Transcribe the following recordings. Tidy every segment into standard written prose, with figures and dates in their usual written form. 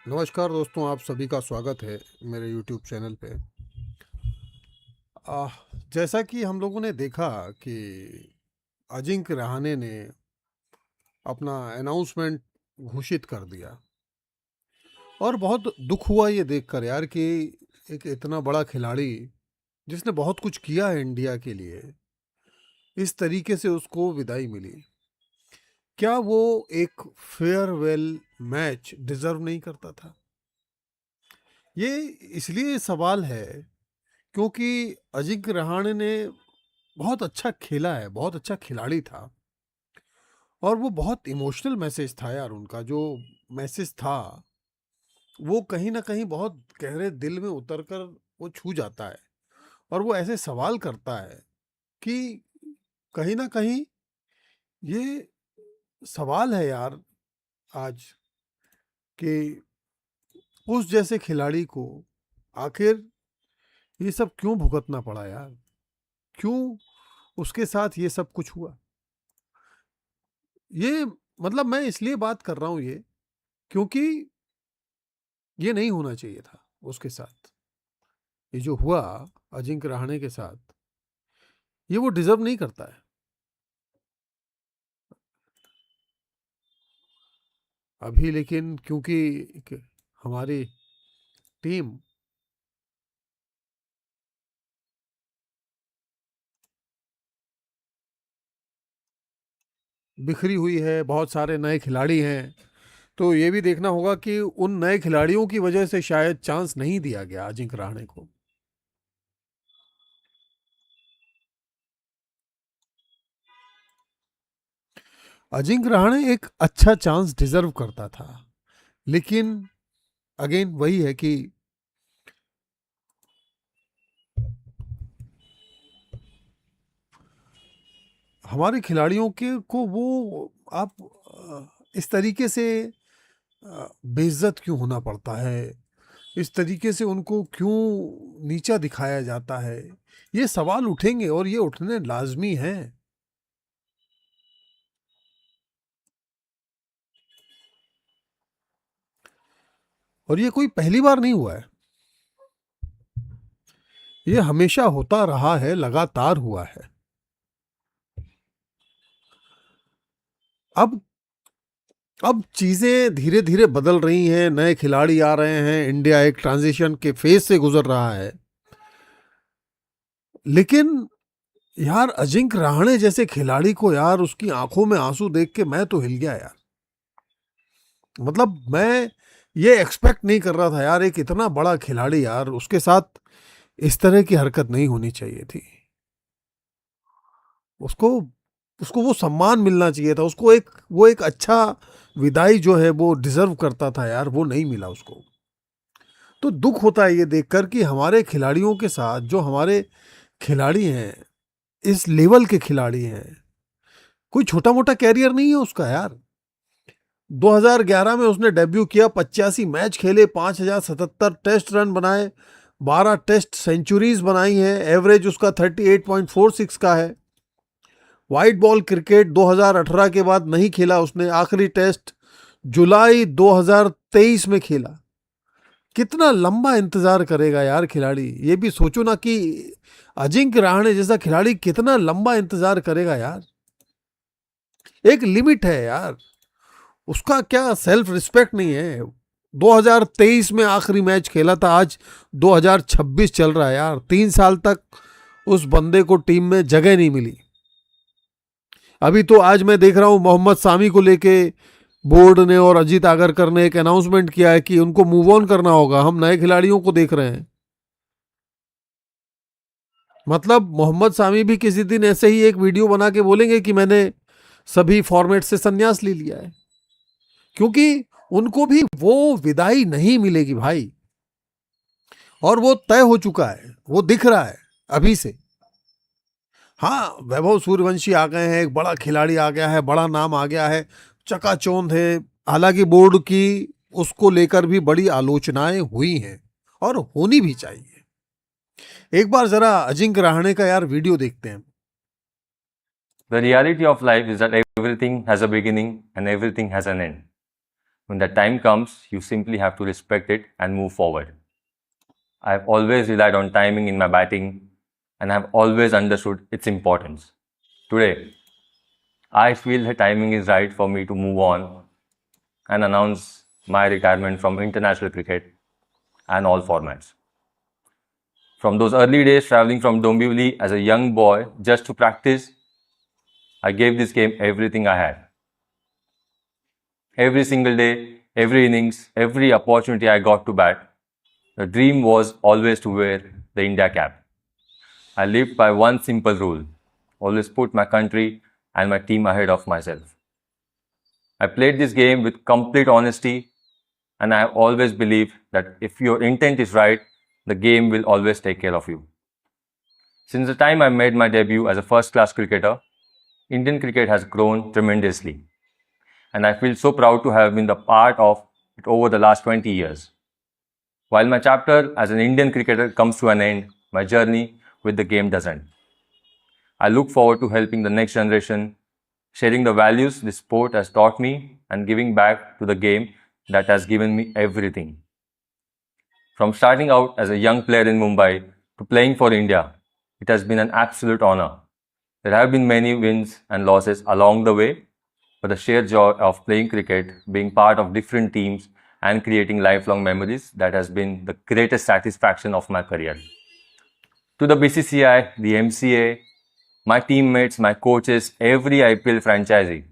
नमस्कार दोस्तों, आप सभी का स्वागत है मेरे YouTube चैनल पे। आह, जैसा कि हम लोगों ने देखा कि अजिंक्य रहाणे ने अपना अनाउंसमेंट घोषित कर दिया और बहुत दुख हुआ ये देखकर यार कि एक इतना बड़ा खिलाड़ी जिसने बहुत कुछ किया है इंडिया के लिए, इस तरीके से उसको विदाई मिली। क्या वो एक फेयरवेल मैच डिजर्व नहीं करता था? ये इसलिए सवाल है क्योंकि अजिंक्य रहाणे ने बहुत अच्छा खेला है, बहुत अच्छा खिलाड़ी था और वो बहुत इमोशनल मैसेज था यार। उनका जो मैसेज था वो कहीं ना कहीं बहुत गहरे दिल में उतरकर वो छू जाता है और वो ऐसे सवाल करता है कि कहीं ना कहीं ये सवाल है यार आज कि उस जैसे खिलाड़ी को आखिर ये सब क्यों भुगतना पड़ा यार, क्यों उसके साथ ये सब कुछ हुआ। ये मतलब मैं इसलिए बात कर रहा हूँ ये क्योंकि ये नहीं होना चाहिए था उसके साथ। ये जो हुआ अजिंक्य रहाणे के साथ, ये वो डिजर्व नहीं करता है। अभी लेकिन क्योंकि हमारी टीम बिखरी हुई है, बहुत सारे नए खिलाड़ी हैं, तो ये भी देखना होगा कि उन नए खिलाड़ियों की वजह से शायद चांस नहीं दिया गया अजिंक्य रहाणे को। अजिंक्य रहाणे एक अच्छा चांस डिजर्व करता था, लेकिन अगेन वही है कि हमारे खिलाड़ियों के को वो आप इस तरीके से बेइज्जत क्यों होना पड़ता है, इस तरीके से उनको क्यों नीचा दिखाया जाता है। ये सवाल उठेंगे और ये उठने लाजमी हैं। और ये कोई पहली बार नहीं हुआ है, ये हमेशा होता रहा है, लगातार हुआ है। अब अब चीजें धीरे धीरे बदल रही हैं, नए खिलाड़ी आ रहे हैं, इंडिया एक ट्रांजिशन के फेज से गुजर रहा है। लेकिन यार अजिंक्य रहाणे जैसे खिलाड़ी को यार उसकी आंखों में आंसू देख के मैं तो हिल गया यार। मतलब मैं ये एक्सपेक्ट नहीं कर रहा था यार, एक इतना बड़ा खिलाड़ी यार, उसके साथ इस तरह की हरकत नहीं होनी चाहिए थी। उसको उसको वो सम्मान मिलना चाहिए था, उसको एक वो एक अच्छा विदाई जो है वो डिजर्व करता था यार, वो नहीं मिला उसको। तो दुख होता है ये देखकर कि हमारे खिलाड़ियों के साथ जो हमारे खिलाड़ी हैं, इस लेवल के खिलाड़ी हैं, कोई छोटा मोटा कैरियर नहीं है उसका यार। 2011 में उसने डेब्यू किया, 85 मैच खेले, 5077 टेस्ट रन बनाए, 12 टेस्ट सेंचुरीज बनाई हैं, एवरेज उसका 38.46 का है। वाइट बॉल क्रिकेट 2018 के बाद नहीं खेला उसने, आखिरी टेस्ट जुलाई 2023 में खेला। कितना लंबा इंतजार करेगा यार खिलाड़ी, ये भी सोचो ना कि अजिंक्य रहाणे जैसा खिलाड़ी कितना लंबा इंतजार करेगा यार। एक लिमिट है यार, उसका क्या सेल्फ रिस्पेक्ट नहीं है। 2023 में आखिरी मैच खेला था, आज 2026 चल रहा है यार, 3 साल तक उस बंदे को टीम में जगह नहीं मिली। अभी तो आज मैं देख रहा हूं मोहम्मद सामी को लेके बोर्ड ने और अजीत आगरकर ने एक अनाउंसमेंट किया है कि उनको मूव ऑन करना होगा, हम नए खिलाड़ियों को देख रहे हैं। मतलब मोहम्मद सामी भी किसी दिन ऐसे ही एक वीडियो बना के बोलेंगे कि मैंने सभी फॉर्मेट से संन्यास ले लिया है, क्योंकि उनको भी वो विदाई नहीं मिलेगी भाई। और वो तय हो चुका है, वो दिख रहा है अभी से। हाँ, वैभव सूर्यवंशी आ गए हैं, एक बड़ा खिलाड़ी आ गया है, बड़ा नाम आ गया है, चकाचौंध है। हालांकि बोर्ड की उसको लेकर भी बड़ी आलोचनाएं हुई हैं और होनी भी चाहिए। एक बार जरा अजिंक्य रहाणे का यार वीडियो देखते हैं। The reality of life is that everything has a beginning and everything has an end. When that time comes, you simply have to respect it and move forward. I've always relied on timing in my batting and I've always understood its importance. Today, I feel the timing is right for me to move on and announce my retirement from international cricket and all formats. From those early days traveling from Dombivli as a young boy just to practice, I gave this game everything I had. Every single day, every innings, every opportunity I got to bat, the dream was always to wear the India cap. I lived by one simple rule: always put my country and my team ahead of myself. I played this game with complete honesty, and I have always believed that if your intent is right, the game will always take care of you. Since the time I made my debut as a first class cricketer, Indian cricket has grown tremendously, and I feel so proud to have been the part of it over the last 20 years. While my chapter as an Indian cricketer comes to an end, my journey with the game doesn't. I look forward to helping the next generation, sharing the values this sport has taught me, and giving back to the game that has given me everything. From starting out as a young player in Mumbai to playing for India, it has been an absolute honor. There have been many wins and losses along the way, but the sheer joy of playing cricket, being part of different teams, and creating lifelong memories, that has been the greatest satisfaction of my career. To the BCCI, the MCA, my teammates, my coaches, every IPL franchisee,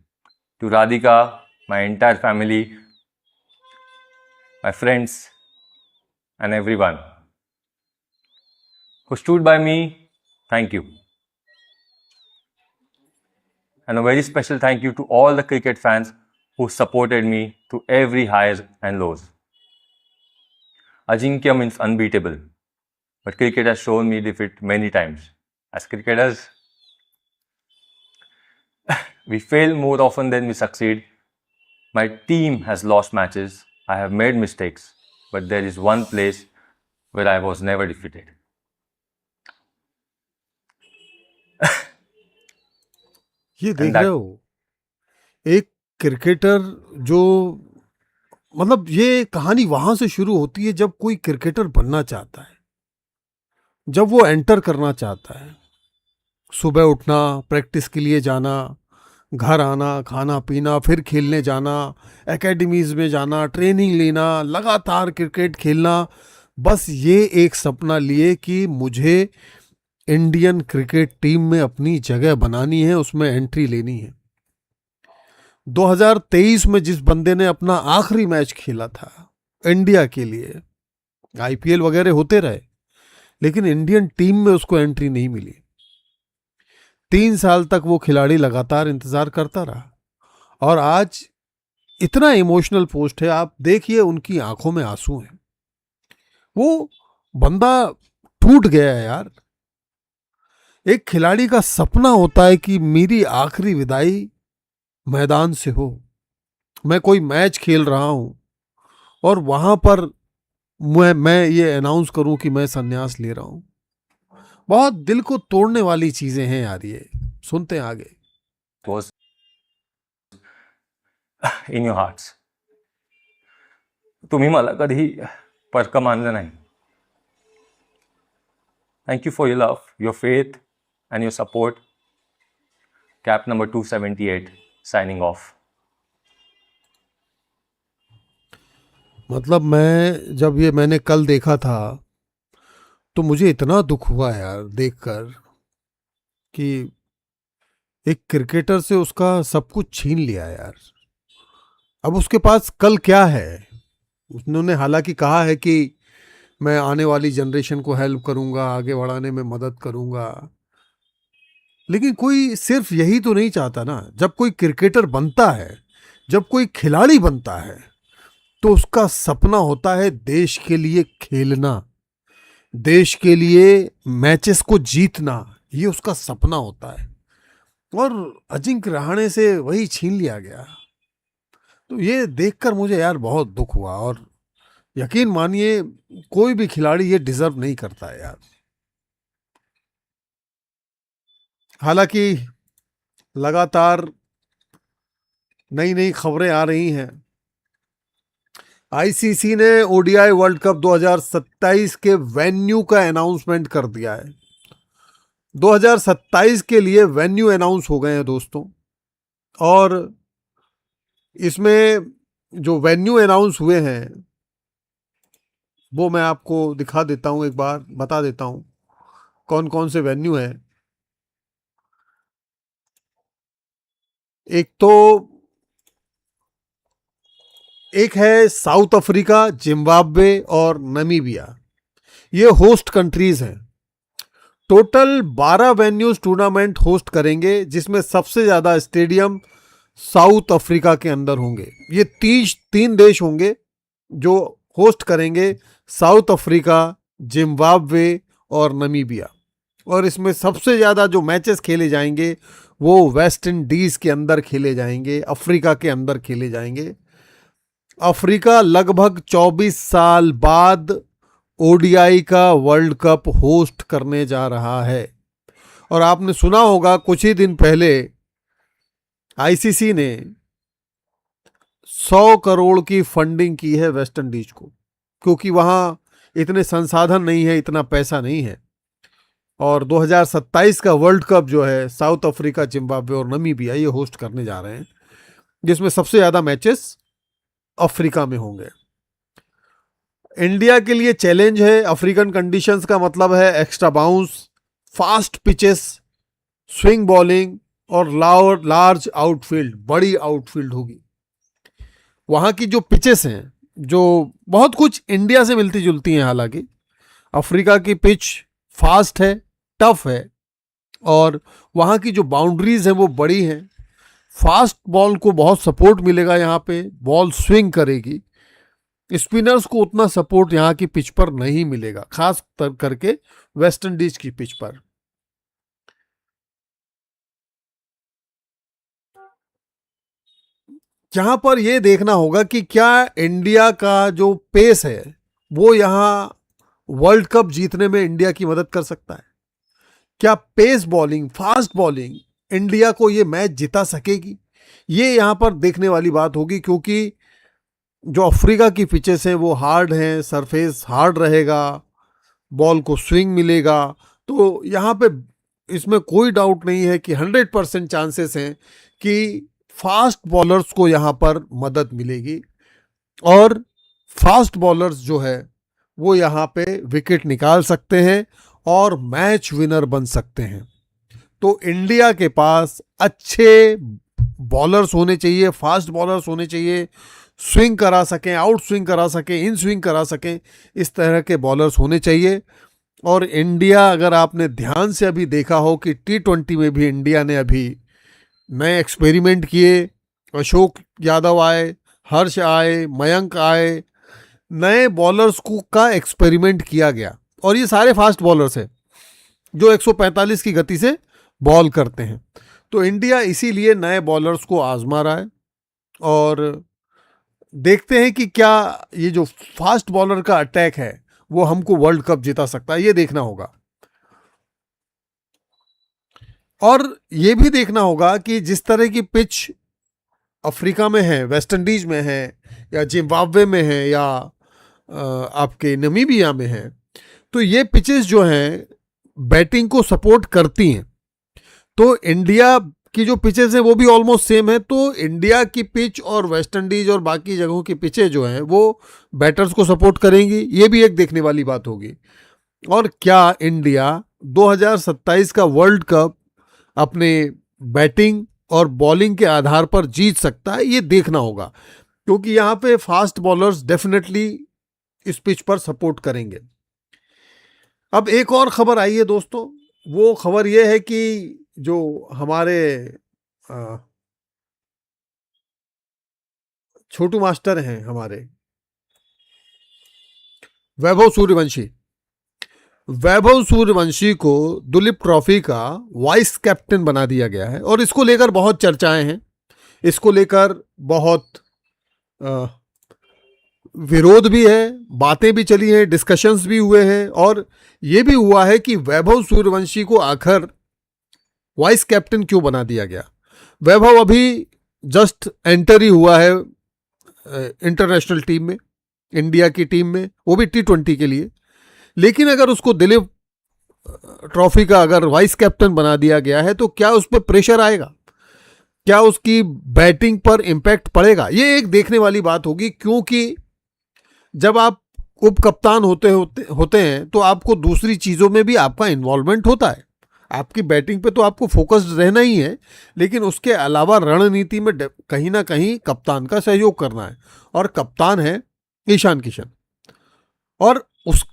to Radhika, my entire family, my friends, and everyone who stood by me, thank you. And a very special thank you to all the cricket fans who supported me through every highs and lows. Ajinkya means unbeatable, but cricket has shown me defeat many times. As cricketers, we fail more often than we succeed. My team has lost matches, I have made mistakes, but there is one place where I was never defeated. ये And देख रहे that हो, एक cricketer जो, मतलब ये कहानी वहां से शुरू होती है जब कोई क्रिकेटर बनना चाहता है, जब वो एंटर करना चाहता है। सुबह उठना, प्रैक्टिस के लिए जाना, घर आना, खाना पीना, फिर खेलने जाना, एकेडमीज में जाना, ट्रेनिंग लेना, लगातार क्रिकेट खेलना, बस ये एक सपना लिए कि मुझे इंडियन क्रिकेट टीम में अपनी जगह बनानी है, उसमें एंट्री लेनी है। 2023 में जिस बंदे ने अपना आखिरी मैच खेला था इंडिया के लिए, आईपीएल वगैरह होते रहे, लेकिन इंडियन टीम में उसको एंट्री नहीं मिली। 3 साल तक वो खिलाड़ी लगातार इंतजार करता रहा, और आज इतना इमोशनल पोस्ट है, आप देखिए उनकी आंखों में आंसू हैं। वो बंदा टूट गया है यार। एक खिलाड़ी का सपना होता है कि मेरी आखिरी विदाई मैदान से हो, मैं कोई मैच खेल रहा हूं और वहां पर मैं ये अनाउंस करूं कि मैं संन्यास ले रहा हूं। बहुत दिल को तोड़ने वाली चीजें हैं यार ये। सुनते हैं आगे। was in your hearts. तुम्ही मला कधी परक मानलं नाही. Thank you for your love, your faith, and your support. Cap number 278, signing off. मतलब जब ये मैंने कल देखा था तो मुझे इतना दुख हुआ यार देखकर कि एक क्रिकेटर से उसका सब कुछ छीन लिया यार। अब उसके पास कल क्या है? उन्होंने हालांकि कहा है कि मैं आने वाली जनरेशन को हेल्प करूंगा, आगे बढ़ाने में मदद करूंगा, लेकिन कोई सिर्फ यही तो नहीं चाहता ना। जब कोई क्रिकेटर बनता है, जब कोई खिलाड़ी बनता है, तो उसका सपना होता है देश के लिए खेलना, देश के लिए मैचेस को जीतना। ये उसका सपना होता है, और अजिंक्य रहाणे से वही छीन लिया गया। तो ये देखकर मुझे यार बहुत दुख हुआ, और यकीन मानिए कोई भी खिलाड़ी ये डिजर्व नहीं करता है यार। हालांकि लगातार नई नई खबरें आ रही हैं आईसीसी ने ओडीआई वर्ल्ड कप 2027 के वेन्यू का अनाउंसमेंट कर दिया है। 2027 के लिए वेन्यू अनाउंस हो गए हैं दोस्तों, और इसमें जो वेन्यू अनाउंस हुए हैं वो मैं आपको दिखा देता हूं, एक बार बता देता हूं कौन कौन से वेन्यू हैं। एक है साउथ अफ्रीका, जिम्बाब्वे और नमीबिया, ये होस्ट कंट्रीज हैं। टोटल 12 वेन्यूज टूर्नामेंट होस्ट करेंगे, जिसमें सबसे ज्यादा स्टेडियम साउथ अफ्रीका के अंदर होंगे। ये 3 देश होंगे जो होस्ट करेंगे, साउथ अफ्रीका, जिम्बाब्वे और नमीबिया। और इसमें सबसे ज़्यादा जो मैचेस खेले जाएंगे वो वेस्ट इंडीज़ के अंदर खेले जाएंगे, अफ्रीका के अंदर खेले जाएंगे। अफ्रीका लगभग 24 साल बाद ओडीआई का वर्ल्ड कप होस्ट करने जा रहा है। और आपने सुना होगा कुछ ही दिन पहले आईसीसी ने 100 करोड़ की फंडिंग की है वेस्ट इंडीज को, क्योंकि वहाँ इतने संसाधन नहीं है, इतना पैसा नहीं है। और 2027 का वर्ल्ड कप जो है साउथ अफ्रीका, जिम्बाब्वे और नमीबिया ये होस्ट करने जा रहे हैं, जिसमें सबसे ज़्यादा मैचेस अफ्रीका में होंगे। इंडिया के लिए चैलेंज है। अफ्रीकन कंडीशंस का मतलब है extra bounce, fast pitches, swing bowling और लार्ज आउटफील्ड, बड़ी आउटफील्ड होगी। वहाँ की जो पिचेस हैं, जो बहुत कुछ इंडिया से मिलती जुलती हैं, हालांकि अफ्रीका की पिच फास्ट है, टफ है, और वहाँ की जो बाउंड्रीज हैं वो बड़ी हैं। फास्ट बॉल को बहुत सपोर्ट मिलेगा, यहाँ पे बॉल स्विंग करेगी। स्पिनर्स को उतना सपोर्ट यहाँ की पिच पर नहीं मिलेगा, खास करके वेस्ट इंडीज की पिच पर। यहाँ पर यह देखना होगा कि क्या इंडिया का जो पेस है वो यहाँ वर्ल्ड कप जीतने में इंडिया की मदद कर सकता है। क्या pace bowling, fast bowling India को ये मैच जिता सकेगी, ये यहाँ पर देखने वाली बात होगी। क्योंकि जो अफ्रीका की पिचेस हैं वो हार्ड हैं, सरफेस हार्ड रहेगा, बॉल को स्विंग मिलेगा। तो यहाँ पे इसमें कोई डाउट नहीं है कि 100% चांसेस हैं कि फास्ट बॉलर्स को यहाँ पर मदद मिलेगी, और फास्ट बॉलर्स जो है वो यहाँ पे विकेट निकाल सकते हैं और मैच विनर बन सकते हैं। तो इंडिया के पास अच्छे बॉलर्स होने चाहिए, फास्ट बॉलर्स होने चाहिए, स्विंग करा सकें, आउट स्विंग करा सकें, इन स्विंग करा सकें, इस तरह के बॉलर्स होने चाहिए। और इंडिया, अगर आपने ध्यान से अभी देखा हो कि T20 में भी इंडिया ने अभी नए एक्सपेरिमेंट किए। अशोक यादव आए, हर्ष आए, मयंक आए, नए बॉलर्स को का एक्सपेरिमेंट किया गया, और ये सारे फास्ट बॉलर्स हैं जो 145 की गति से बॉल करते हैं। तो इंडिया इसीलिए नए बॉलर्स को आजमा रहा है, और देखते हैं कि क्या ये जो फास्ट बॉलर का अटैक है वो हमको वर्ल्ड कप जिता सकता है, ये देखना होगा। और ये भी देखना होगा कि जिस तरह की पिच अफ्रीका में है, वेस्ट इंडीज में है, या जिम्बाब्वे में है, या आपके नमीबिया में है, तो ये पिचेस जो हैं बैटिंग को सपोर्ट करती हैं। तो इंडिया की जो पिचेस हैं वो भी ऑलमोस्ट सेम है। तो इंडिया की पिच और वेस्ट इंडीज और बाकी जगहों की पिचें जो हैं वो बैटर्स को सपोर्ट करेंगी, ये भी एक देखने वाली बात होगी। और क्या इंडिया 2027 का वर्ल्ड कप अपने बैटिंग और बॉलिंग के आधार पर जीत सकता है, ये देखना होगा, क्योंकि यहाँ पे फास्ट बॉलर्स डेफिनेटली इस पिच पर सपोर्ट करेंगे। अब एक और खबर आई है दोस्तों, वो खबर ये है कि जो हमारे छोटू मास्टर हैं, हमारे वैभव सूर्यवंशी को दुलीप ट्रॉफी का वाइस कैप्टन बना दिया गया है। और इसको लेकर बहुत चर्चाएं हैं, इसको लेकर बहुत विरोध भी है, बातें भी चली हैं, डिस्कशंस भी हुए हैं, और ये भी हुआ है कि वैभव सूर्यवंशी को आखिर वाइस कैप्टन क्यों बना दिया गया। वैभव अभी जस्ट एंटर ही हुआ है इंटरनेशनल टीम में, इंडिया की टीम में, वो भी T20 के लिए। लेकिन अगर उसको दिलीप ट्रॉफी का अगर वाइस कैप्टन बना दिया गया है तो क्या उस पर प्रेशर आएगा, क्या उसकी बैटिंग पर इम्पैक्ट पड़ेगा, ये एक देखने वाली बात होगी। क्योंकि जब आप उप कप्तान होते हैं तो आपको दूसरी चीज़ों में भी आपका इन्वॉल्वमेंट होता है। आपकी बैटिंग पे तो आपको फोकस्ड रहना ही है, लेकिन उसके अलावा रणनीति में कहीं ना कहीं कप्तान का सहयोग करना है। और कप्तान है ईशान किशन, और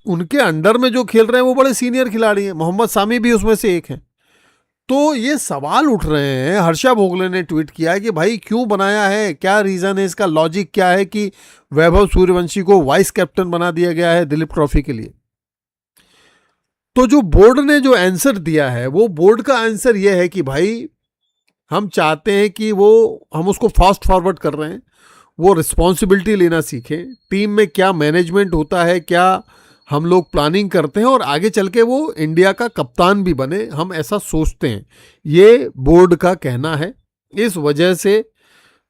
उनके अंडर में जो खेल रहे हैं वो बड़े सीनियर खिलाड़ी हैं, मोहम्मद सामी भी उसमें से एक हैं। तो ये सवाल उठ रहे हैं, हर्षा भोगले ने ट्वीट किया है कि भाई क्यों बनाया है, क्या रीज़न है, इसका लॉजिक क्या है कि वैभव सूर्यवंशी को वाइस कैप्टन बना दिया गया है दिलीप ट्रॉफी के लिए। तो जो बोर्ड ने जो आंसर दिया है, वो बोर्ड का आंसर ये है कि भाई हम चाहते हैं कि हम उसको फास्ट फॉरवर्ड कर रहे हैं, वो रिस्पॉन्सिबिलिटी लेना सीखें, टीम में क्या मैनेजमेंट होता है, क्या हम लोग प्लानिंग करते हैं, और आगे चल के वो इंडिया का कप्तान भी बने, हम ऐसा सोचते हैं, ये बोर्ड का कहना है। इस वजह से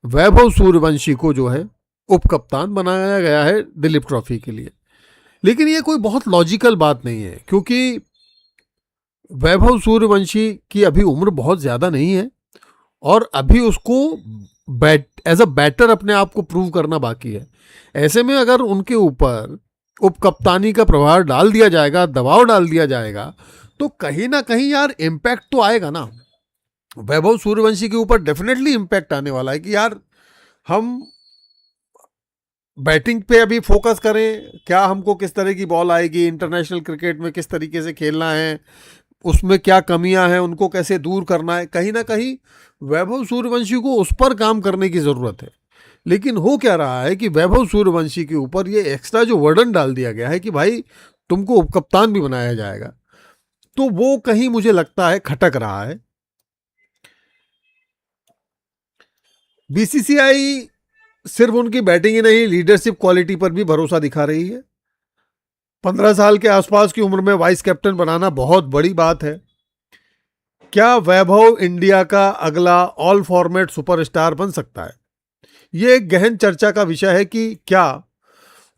वैभव सूर्यवंशी को जो है उप कप्तान बनाया गया है दिलीप ट्रॉफी के लिए। लेकिन ये कोई बहुत लॉजिकल बात नहीं है, क्योंकि वैभव सूर्यवंशी की अभी उम्र बहुत ज़्यादा नहीं है और अभी उसको एज अ बैटर अपने आप को प्रूव करना बाकी है। ऐसे में अगर उनके ऊपर उप कप्तानी का प्रभाव डाल दिया जाएगा, दबाव डाल दिया जाएगा, तो कहीं ना कहीं यार इम्पैक्ट तो आएगा ना। वैभव सूर्यवंशी के ऊपर डेफिनेटली इम्पैक्ट आने वाला है कि यार हम बैटिंग पे अभी फोकस करें, क्या हमको किस तरह की बॉल आएगी, इंटरनेशनल क्रिकेट में किस तरीके से खेलना है, उसमें क्या कमियां हैं, उनको कैसे दूर करना है। कहीं ना कहीं वैभव सूर्यवंशी को उस पर काम करने की ज़रूरत है। लेकिन हो क्या रहा है कि वैभव सूर्यवंशी के ऊपर ये एक्स्ट्रा जो वर्डन डाल दिया गया है कि भाई तुमको उपकप्तान भी बनाया जाएगा, तो वो कहीं मुझे लगता है खटक रहा है। बीसीसीआई सिर्फ उनकी बैटिंग ही नहीं, लीडरशिप क्वालिटी पर भी भरोसा दिखा रही है। 15 साल के आसपास की उम्र में वाइस कैप्टन बनाना बहुत बड़ी बात है। क्या वैभव इंडिया का अगला ऑल फॉर्मेट सुपरस्टार बन सकता है? ये एक गहन चर्चा का विषय है कि क्या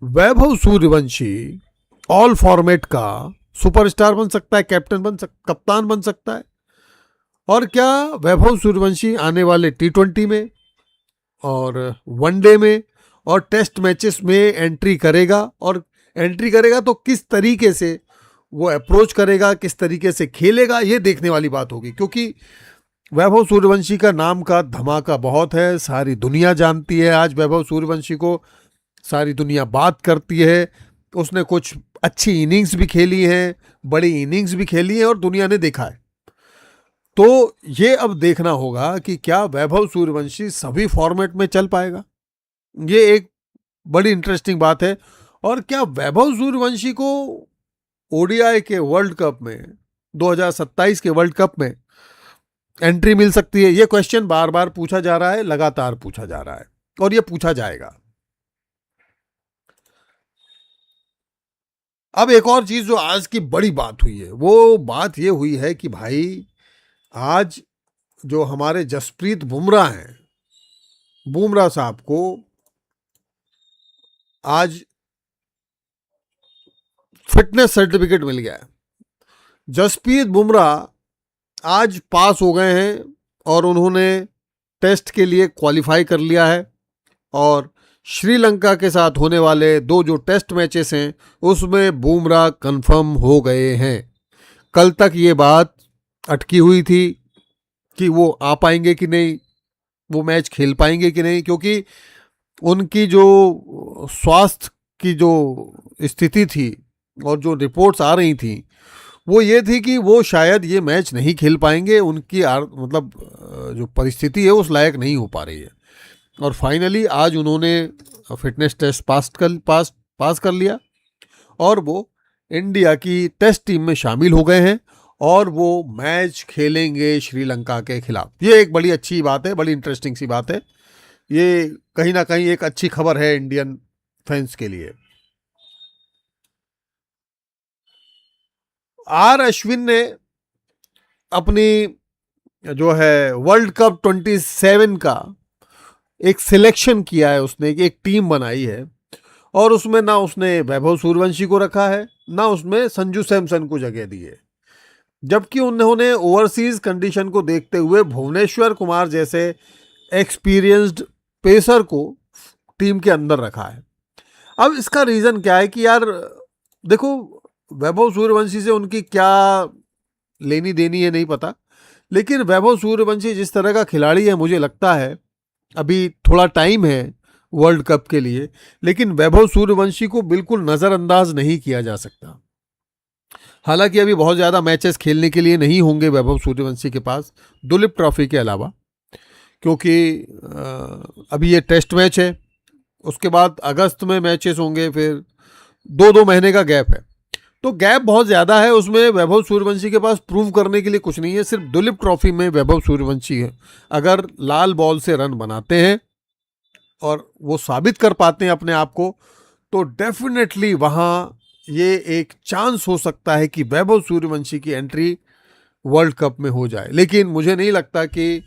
वैभव सूर्यवंशी ऑल फॉर्मेट का सुपरस्टार बन सकता है, कप्तान बन सकता है। और क्या वैभव सूर्यवंशी आने वाले T20 में और वनडे में और टेस्ट मैचेस में एंट्री करेगा, और एंट्री करेगा तो किस तरीके से वो अप्रोच करेगा, किस तरीके से खेलेगा, ये देखने वाली बात होगी। क्योंकि वैभव सूर्यवंशी का नाम का धमाका बहुत है, सारी दुनिया जानती है आज वैभव सूर्यवंशी को, सारी दुनिया बात करती है। उसने कुछ अच्छी इनिंग्स भी खेली हैं, बड़ी इनिंग्स भी खेली हैं और दुनिया ने देखा है। तो ये अब देखना होगा कि क्या वैभव सूर्यवंशी सभी फॉर्मेट में चल पाएगा, ये एक बड़ी इंटरेस्टिंग बात है। और क्या वैभव सूर्यवंशी को ओडीआई के वर्ल्ड कप में 2027 के वर्ल्ड कप में एंट्री मिल सकती है? ये क्वेश्चन बार बार पूछा जा रहा है, लगातार पूछा जा रहा है और ये पूछा जाएगा। अब एक और चीज जो आज की बड़ी बात हुई है, वो बात ये हुई है कि भाई आज जो हमारे जसप्रीत बुमराह हैं, बुमराह साहब को आज फिटनेस सर्टिफिकेट मिल गया है। जसप्रीत बुमराह आज पास हो गए हैं और उन्होंने टेस्ट के लिए क्वालिफाई कर लिया है, और श्रीलंका के साथ होने वाले 2 जो टेस्ट मैचेस हैं उसमें बुमराह कंफर्म हो गए हैं। कल तक ये बात अटकी हुई थी कि वो आ पाएंगे कि नहीं, वो मैच खेल पाएंगे कि नहीं, क्योंकि उनकी जो स्वास्थ्य की जो स्थिति थी और जो रिपोर्ट्स आ रही थी वो ये थी कि वो शायद ये मैच नहीं खेल पाएंगे, उनकी मतलब जो परिस्थिति है उस लायक नहीं हो पा रही है। और फाइनली आज उन्होंने फिटनेस टेस्ट पास कर लिया और वो इंडिया की टेस्ट टीम में शामिल हो गए हैं और वो मैच खेलेंगे श्रीलंका के खिलाफ। ये एक बड़ी अच्छी बात है, बड़ी इंटरेस्टिंग सी बात है। ये कहीं ना कहीं एक अच्छी खबर है इंडियन फैंस के लिए। आर अश्विन ने अपनी जो है वर्ल्ड कप 27 का एक सिलेक्शन किया है, उसने एक टीम बनाई है और उसमें ना उसने वैभव सूर्यवंशी को रखा है, ना उसमें संजू सैमसन को जगह दी है, जबकि उन्होंने ओवरसीज कंडीशन को देखते हुए भुवनेश्वर कुमार जैसे एक्सपीरियंस्ड पेसर को टीम के अंदर रखा है। अब इसका रीज़न क्या है कि यार देखो, वैभव सूर्यवंशी से उनकी क्या लेनी देनी है नहीं पता, लेकिन वैभव सूर्यवंशी जिस तरह का खिलाड़ी है, मुझे लगता है अभी थोड़ा टाइम है वर्ल्ड कप के लिए, लेकिन वैभव सूर्यवंशी को बिल्कुल नज़रअंदाज नहीं किया जा सकता। हालांकि अभी बहुत ज़्यादा मैचेस खेलने के लिए नहीं होंगे वैभव सूर्यवंशी के पास, दुलीप ट्रॉफी के अलावा, क्योंकि अभी ये टेस्ट मैच है, उसके बाद अगस्त में मैचेस होंगे, फिर 2-2 महीने का गैप है, तो गैप बहुत ज़्यादा है। उसमें वैभव सूर्यवंशी के पास प्रूव करने के लिए कुछ नहीं है। सिर्फ दुलीप ट्रॉफी में वैभव सूर्यवंशी है, अगर लाल बॉल से रन बनाते हैं और वो साबित कर पाते हैं अपने आप को, तो डेफिनेटली वहाँ ये एक चांस हो सकता है कि वैभव सूर्यवंशी की एंट्री वर्ल्ड कप में हो जाए। लेकिन मुझे नहीं लगता कि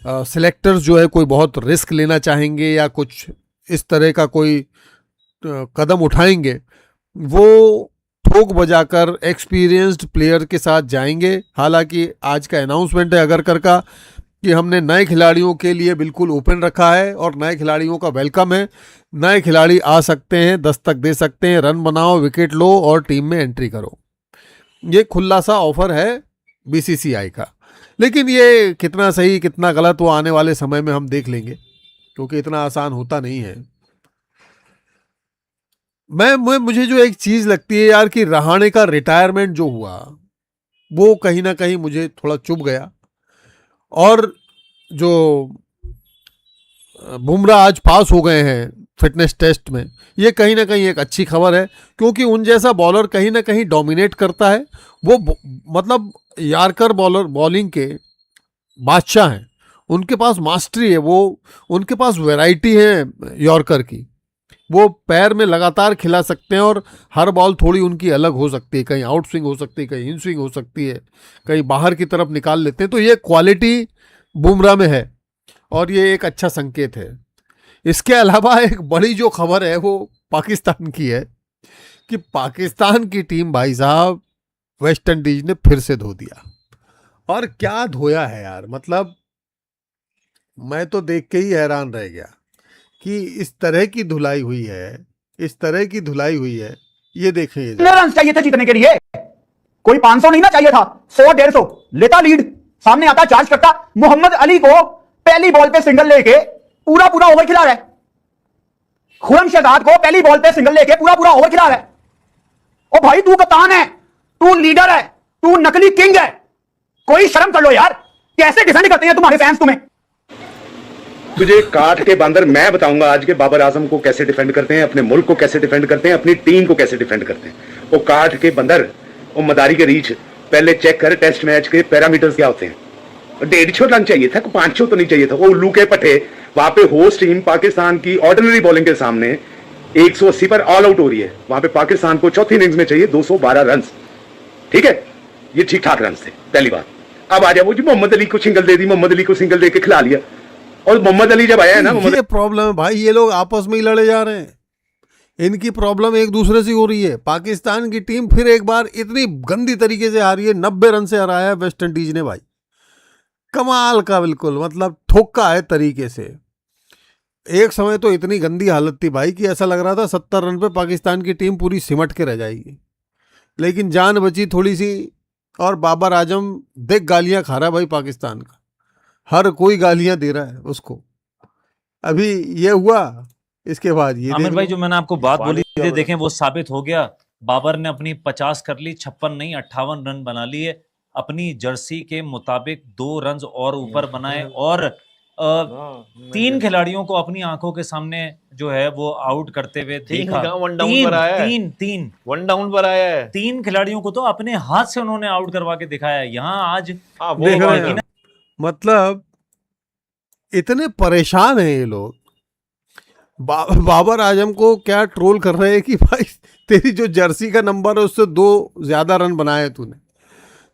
सिलेक्टर्स जो है कोई बहुत रिस्क लेना चाहेंगे या कुछ इस तरह का कोई कदम उठाएंगे। वो ठोक बजाकर एक्सपीरियंस्ड प्लेयर के साथ जाएंगे। हालांकि आज का अनाउंसमेंट है अगर का कि हमने नए खिलाड़ियों के लिए बिल्कुल ओपन रखा है और नए खिलाड़ियों का वेलकम है। नए खिलाड़ी आ सकते हैं, दस्तक दे सकते हैं, रन बनाओ, विकेट लो और टीम में एंट्री करो। ये खुला सा ऑफर है बीसीसीआई का, लेकिन ये कितना सही कितना गलत वो आने वाले समय में हम देख लेंगे, क्योंकि इतना आसान होता नहीं है। मुझे जो एक चीज़ लगती है यार कि रहाणे का रिटायरमेंट जो हुआ वो कहीं ना कहीं मुझे थोड़ा चुभ गया, और जो बुमराह आज पास हो गए हैं फिटनेस टेस्ट में, ये कहीं ना कहीं एक अच्छी खबर है, क्योंकि उन जैसा बॉलर कहीं ना कहीं डोमिनेट करता है। वो मतलब यार्कर बॉलर बॉलिंग के बादशाह हैं, उनके पास मास्टरी है, वो उनके पास वैरायटी है यॉर्कर की। वो पैर में लगातार खिला सकते हैं और हर बॉल थोड़ी उनकी अलग हो सकती है, कहीं आउट स्विंग हो सकती है, कहीं इन स्विंग हो सकती है, कहीं बाहर की तरफ निकाल लेते हैं। तो ये क्वालिटी बुमराह में है और ये एक अच्छा संकेत है। इसके अलावा एक बड़ी जो खबर है वो पाकिस्तान की है कि पाकिस्तान की टीम भाई साहब वेस्ट इंडीज ने फिर से धो दिया। और क्या धोया है यार, मतलब मैं तो देख के ही हैरान रह गया कि इस तरह की धुलाई हुई है, इस तरह की धुलाई हुई है। ये देखें, ये रन चाहिए थे जीतने के लिए, कोई 500 नहीं ना चाहिए था, 100-150 लेता लीड, सामने आता चार्ज करता। मोहम्मद अली को पहली बॉल पे सिंगल लेके पूरा ओवर खिला रहा है। खुरम शहजाद को पहली बॉल पे सिंगल लेके पूरा ओवर खिला रहा है। ओ भाई, तू कप्तान है, तू लीडर है, तू नकली किंग है, कोई शर्म कर लो यार। कैसे डिफेंड करते हैं तुम्हारे फैंस तुम्हें? तुझे काट के बंदर मैं बताऊंगा आज के बाबर आजम को कैसे डिफेंड करते हैं, अपने मुल्क को कैसे डिफेंड करते हैं, अपनी टीम को कैसे डिफेंड करते हैं। वो काट के बंदर, वो मदारी के रीच पहले चेक कर, टेस्ट मैच के पैरामीटर्स क्या होते हैं। 150 रन चाहिए था, 500 तो नहीं चाहिए था। वो उल्लू के पट्टे वहां पे होस्ट टीम पाकिस्तान की ऑर्डिनरी बॉलिंग के सामने 180 पर ऑल आउट हो रही है। वहां पे पाकिस्तान को चौथी इनिंग्स में चाहिए 212 रन। ठीक है, ये ठीक ठाक रन थे पहली बार। अब आ जाए वो जी मोहम्मद अली को सिंगल दे दी, मोहम्मद अली को सिंगल दे के खिला लिया। और मोहम्मद अली जब आया है ना, ये प्रॉब्लम है भाई, ये लोग आपस में ही लड़े जा रहे हैं, इनकी प्रॉब्लम एक दूसरे से हो रही है। पाकिस्तान की टीम फिर एक बार इतनी गंदी तरीके से हारी है, 90 रन से हराया है वेस्ट इंडीज ने भाई, कमाल का, बिल्कुल मतलब ठोका है तरीके से। एक समय तो इतनी गंदी हालत थी भाई कि ऐसा लग रहा था 70 रन पे पाकिस्तान की टीम पूरी सिमट के रह जाएगी, लेकिन जान बची थोड़ी सी। और बाबर आजम देख गालियां खा रहा है भाई, पाकिस्तान का हर कोई गालियां दे रहा है उसको। अभी ये हुआ, इसके बाद ये आमिर भाई, जो मैंने आपको बात बोली थी देखें, वो साबित हो गया। बाबर ने अपनी 50 कर ली, 56 नहीं 58 रन बना लिए, अपनी जर्सी के मुताबिक 2 रन और ऊपर बनाए, और 3 खिलाड़ियों को अपनी आंखों के सामने जो है वो आउट करते हुए देखा। 3 खिलाड़ियों को तो अपने हाथ से उन्होंने आउट करवा के दिखाया। यहाँ आज देख रहे हैं, मतलब इतने परेशान हैं ये लोग। बाबर आजम को क्या ट्रोल कर रहे हैं कि भाई तेरी जो जर्सी का नंबर है उससे 2 ज्यादा रन बनाए तूने।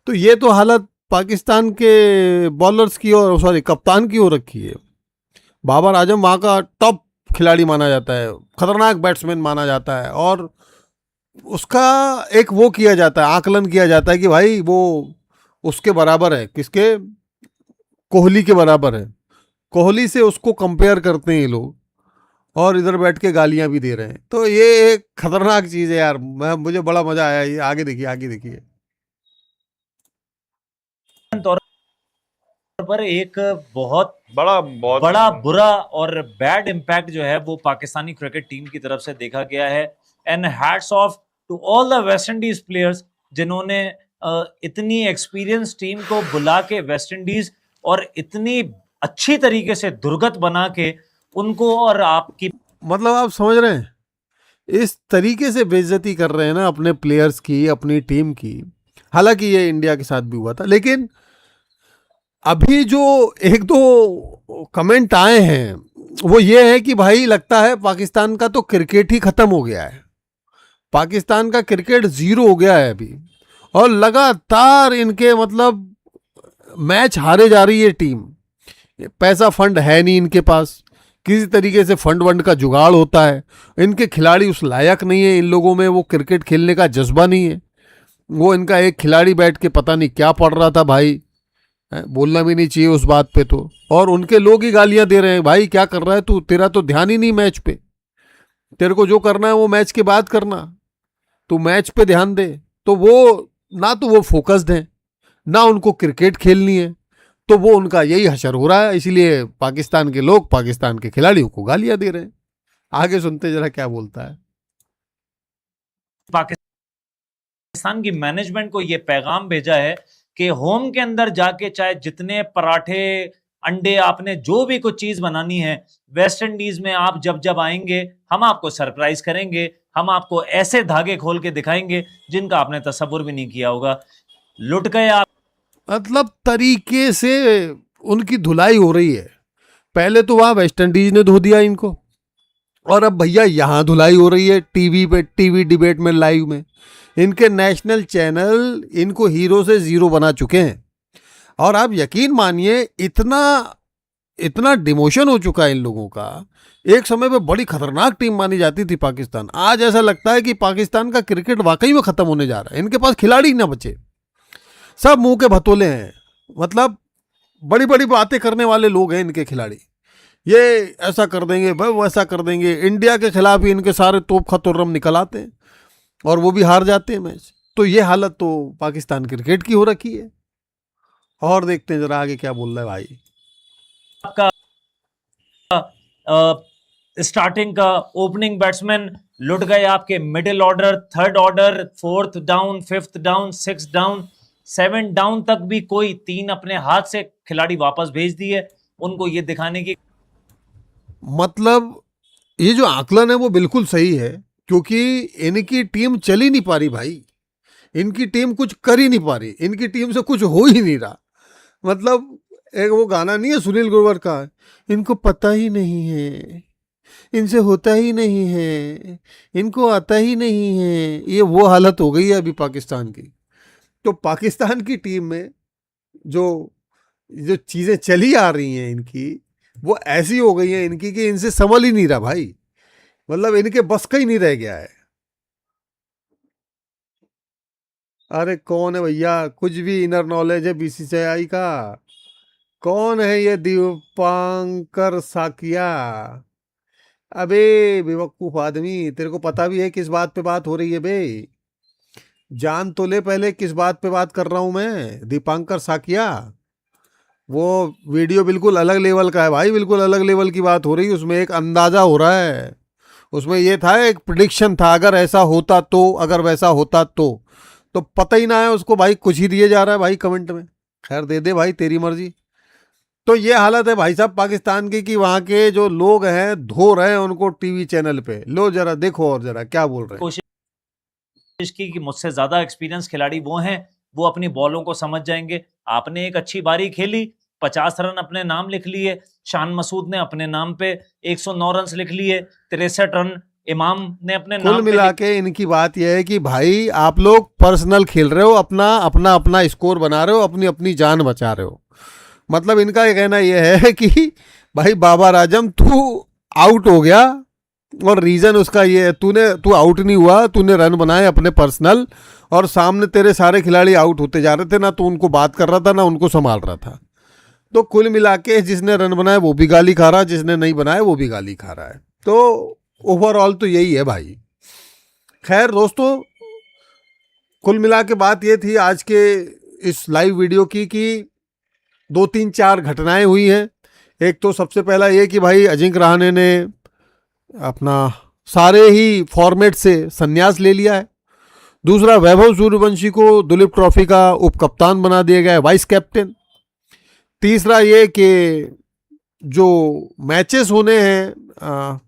तो ये तो हालत पाकिस्तान के बॉलर्स की और कप्तान की हो रखी है। बाबर आजम वहाँ का टॉप खिलाड़ी माना जाता है, खतरनाक बैट्समैन माना जाता है, और उसका एक वो किया जाता है, आकलन किया जाता है कि भाई वो उसके बराबर है, किसके, कोहली के बराबर है। कोहली से उसको कंपेयर करते हैं ये लोग, और इधर बैठ के गालियां भी दे रहे हैं। तो ये एक खतरनाक चीज़ है यार, मुझे बड़ा मजा आया ये। आगे देखिए, आगे देखिए। तौर पर एक बहुत बहुत बड़ा बुरा और बैड इम्पैक्ट जो है वो पाकिस्तानी क्रिकेट टीम की तरफ से देखा गया है। And hats off to all the West Indies players जिन्होंने इतनी एक्सपीरियंस टीम को बुला के वेस्ट इंडीज और इतनी अच्छी तरीके से दुर्गत बना के उनको, और आपकी मतलब आप समझ रहे हैं, इस तरीके से बेइज्जती कर रहे हैं ना अपने प्लेयर्स की, अपनी टीम की। हालांकि ये इंडिया के साथ भी हुआ था, लेकिन अभी जो एक दो कमेंट आए हैं वो ये है कि भाई लगता है पाकिस्तान का तो क्रिकेट ही खत्म हो गया है, पाकिस्तान का क्रिकेट जीरो हो गया है अभी, और लगातार इनके मतलब मैच हारे जा रही है टीम। पैसा फंड है नहीं इनके पास, किसी तरीके से फंड वंड का जुगाड़ होता है, इनके खिलाड़ी उस लायक नहीं है, इन लोगों में वो क्रिकेट खेलने का जज्बा नहीं है। वो इनका एक खिलाड़ी बैठ के पता नहीं क्या पढ़ रहा था भाई, बोलना भी नहीं चाहिए उस बात पे तो, और उनके लोग ही गालियां दे रहे हैं, भाई क्या कर रहा है तू, तेरा तो ध्यान ही नहीं मैच पे, तेरे को जो करना है वो मैच के बाद करना, तू मैच पे ध्यान दे। तो वो ना तो वो फोकस्ड हैं, ना उनको क्रिकेट खेलनी है, तो वो उनका यही हशर हो रहा है। इसलिए पाकिस्तान के लोग पाकिस्तान के खिलाड़ियों को गालियां दे रहे हैं। आगे सुनते जरा क्या बोलता है। पाकिस्तान की मैनेजमेंट को ये पैगाम भेजा है कि होम के अंदर जाके चाहे जितने पराठे अंडे आपने जो भी कुछ चीज बनानी है, वेस्ट इंडीज में आप जब जब आएंगे हम आपको सरप्राइज करेंगे, हम आपको ऐसे धागे खोल के दिखाएंगे जिनका आपने तसव्वुर भी नहीं किया होगा। लुट गए आप। मतलब तरीके से उनकी धुलाई हो रही है। पहले तो वहां वेस्ट इंडीज ने धो दिया इनको, और अब भैया यहां धुलाई हो रही है टीवी पे, टीवी डिबेट में, लाइव में। इनके नेशनल चैनल इनको हीरो से जीरो बना चुके हैं, और आप यकीन मानिए इतना इतना डिमोशन हो चुका है इन लोगों का। एक समय पे बड़ी खतरनाक टीम मानी जाती थी पाकिस्तान, आज ऐसा लगता है कि पाकिस्तान का क्रिकेट वाकई में खत्म होने जा रहा है। इनके पास खिलाड़ी ना बचे, सब मुंह के भतोले हैं, मतलब बड़ी बड़ी बातें करने वाले लोग हैं इनके खिलाड़ी। ये ऐसा कर देंगे भाई, वैसा कर देंगे, इंडिया के खिलाफ ही इनके सारे तोप खतुर्रम निकल आते हैं और वो भी हार जाते हैं मैच। तो ये हालत तो पाकिस्तान क्रिकेट की हो रखी है। और देखते हैं जरा आगे क्या बोल रहा है भाई। आपका स्टार्टिंग का ओपनिंग बैट्समैन लुट गए, आपके middle order, third order, fourth down, fifth down, six down, 7 down तक भी कोई 3 अपने हाथ से खिलाड़ी वापस भेज दिए उनको ये दिखाने की। मतलब ये जो आकलन है वो बिल्कुल सही है, क्योंकि इनकी टीम चल ही नहीं पा रही भाई, इनकी टीम कुछ कर ही नहीं पा रही, इनकी टीम से कुछ हो ही नहीं रहा। मतलब एक वो गाना नहीं है सुनील ग्रोवर का, इनको पता ही नहीं है, इनसे होता ही नहीं है, इनको आता ही नहीं है, ये वो हालत हो गई है अभी पाकिस्तान की। तो पाकिस्तान की टीम में जो जो चीज़ें चली आ रही हैं इनकी, वो ऐसी हो गई हैं इनकी कि इनसे संभल ही नहीं रहा भाई, मतलब इनके बस का ही नहीं रह गया है। अरे कौन है भैया, कुछ भी इनर नॉलेज है बीसीसीआई का? कौन है ये दीपांकर साकिया? अबे बेवकूफ आदमी, तेरे को पता भी है किस बात पे बात हो रही है बे? जान तो ले पहले किस बात पे बात कर रहा हूं मैं। दीपांकर साकिया वो वीडियो बिल्कुल अलग लेवल का है भाई, बिल्कुल अलग लेवल की बात हो रही है। उसमें एक अंदाजा हो रहा है, उसमें ये था, एक प्रिडिक्शन था, अगर ऐसा होता तो, अगर वैसा होता तो पता ही ना है उसको भाई, कुछ ही दिए जा रहा है भाई कमेंट में। खैर दे दे भाई, तेरी मर्जी। तो ये हालत है भाई साहब पाकिस्तान की कि वहाँ के जो लोग हैं धो रहे हैं उनको टीवी चैनल पे। लो जरा देखो और जरा क्या बोल रहे हैं। कोशिश की कि मुझसे ज्यादा एक्सपीरियंस खिलाड़ी वो हैं, वो अपनी बॉलों को समझ जाएंगे। आपने एक अच्छी बारी खेली, 50 रन अपने नाम लिख लिए, शान मसूद ने अपने नाम पे 109 रन लिख लिए, 63 रन इमाम ने अपने नाम कुल मिला के इनकी बात यह है कि भाई आप लोग पर्सनल खेल रहे हो, अपना अपना अपना स्कोर बना रहे हो, अपनी अपनी जान बचा रहे हो। मतलब इनका ये कहना यह है कि भाई बाबर आजम तू आउट हो गया, और रीजन उसका ये है, तू आउट नहीं हुआ, तूने रन बनाए अपने पर्सनल, और सामने तेरे सारे खिलाड़ी आउट होते जा रहे थे, ना तू उनको बात कर रहा था ना उनको संभाल रहा था। तो कुल मिला के जिसने रन बनाए वो भी गाली खा रहा है, जिसने नहीं बनाए वो भी गाली खा रहा है। तो ओवरऑल तो यही है भाई। खैर दोस्तों, कुल मिला के बात ये थी आज के इस लाइव वीडियो की कि 2-3-4 घटनाएं हुई हैं। एक तो सबसे पहला ये कि भाई अजिंक्य रहाणे ने अपना सारे ही फॉर्मेट से संन्यास ले लिया है। दूसरा, वैभव सूर्यवंशी को दुलीप ट्रॉफी का उपकप्तान बना दिया गया है, वाइस कैप्टन। तीसरा ये कि जो मैचेस होने हैं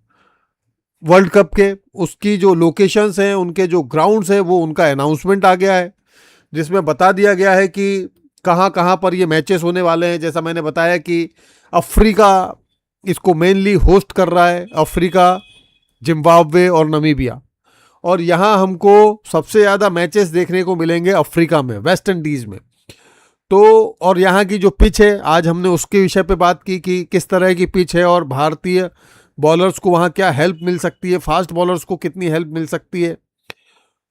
वर्ल्ड कप के, उसकी जो लोकेशंस हैं, उनके जो ग्राउंड्स हैं, वो उनका अनाउंसमेंट आ गया है, जिसमें बता दिया गया है कि कहाँ कहाँ पर ये मैचेस होने वाले हैं। जैसा मैंने बताया कि अफ्रीका इसको मेनली होस्ट कर रहा है, अफ्रीका, जिम्बाब्वे और नमीबिया। और यहाँ हमको सबसे ज़्यादा मैचेस देखने को मिलेंगे अफ्रीका में, वेस्ट इंडीज़ में। तो और यहाँ की जो पिच है, आज हमने उसके विषय पे बात की कि किस तरह की पिच है और भारतीय बॉलर्स को वहाँ क्या हेल्प मिल सकती है, फास्ट बॉलर्स को कितनी हेल्प मिल सकती है।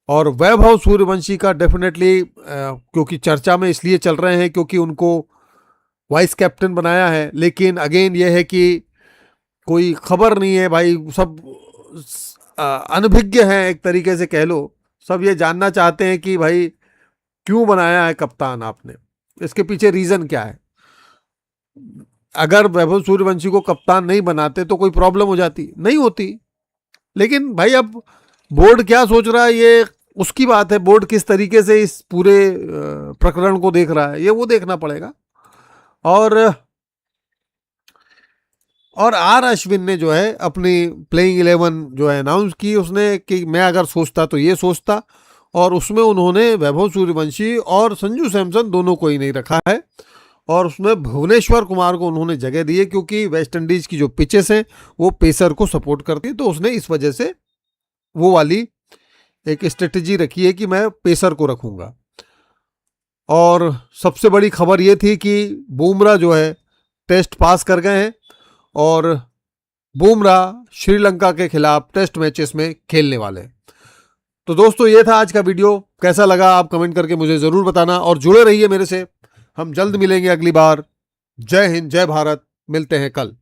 और वैभव सूर्यवंशी का डेफिनेटली क्योंकि चर्चा में इसलिए चल रहे हैं क्योंकि उनको वाइस कैप्टन बनाया है। लेकिन अगेन ये है कि कोई खबर नहीं है भाई, सब अनभिज्ञ हैं एक तरीके से कह लो। सब ये जानना चाहते हैं कि भाई क्यों बनाया है कप्तान आपने, इसके पीछे रीज़न क्या है। अगर वैभव सूर्यवंशी को कप्तान नहीं बनाते तो कोई प्रॉब्लम हो जाती, नहीं होती। लेकिन भाई अब बोर्ड क्या सोच रहा है ये उसकी बात है, बोर्ड किस तरीके से इस पूरे प्रकरण को देख रहा है ये वो देखना पड़ेगा। और आर अश्विन ने जो है अपनी प्लेइंग 11 जो है अनाउंस की उसने कि मैं अगर सोचता तो ये सोचता, और उसमें उन्होंने वैभव सूर्यवंशी और संजू सैमसन दोनों को ही नहीं रखा है, और उसमें भुवनेश्वर कुमार को उन्होंने जगह दी है क्योंकि वेस्ट इंडीज़ की जो पिचेस हैं वो पेसर को सपोर्ट करती है। तो उसने इस वजह से वो वाली एक स्ट्रेटजी रखी है कि मैं पेसर को रखूँगा। और सबसे बड़ी खबर ये थी कि बुमराह जो है टेस्ट पास कर गए हैं, और बुमराह श्रीलंका के खिलाफ टेस्ट मैचेस में खेलने वाले हैं। तो दोस्तों ये था आज का वीडियो, कैसा लगा आप कमेंट करके मुझे ज़रूर बताना, और जुड़े रहिए मेरे से। हम जल्द मिलेंगे अगली बार। जय हिंद, जय भारत, मिलते हैं कल।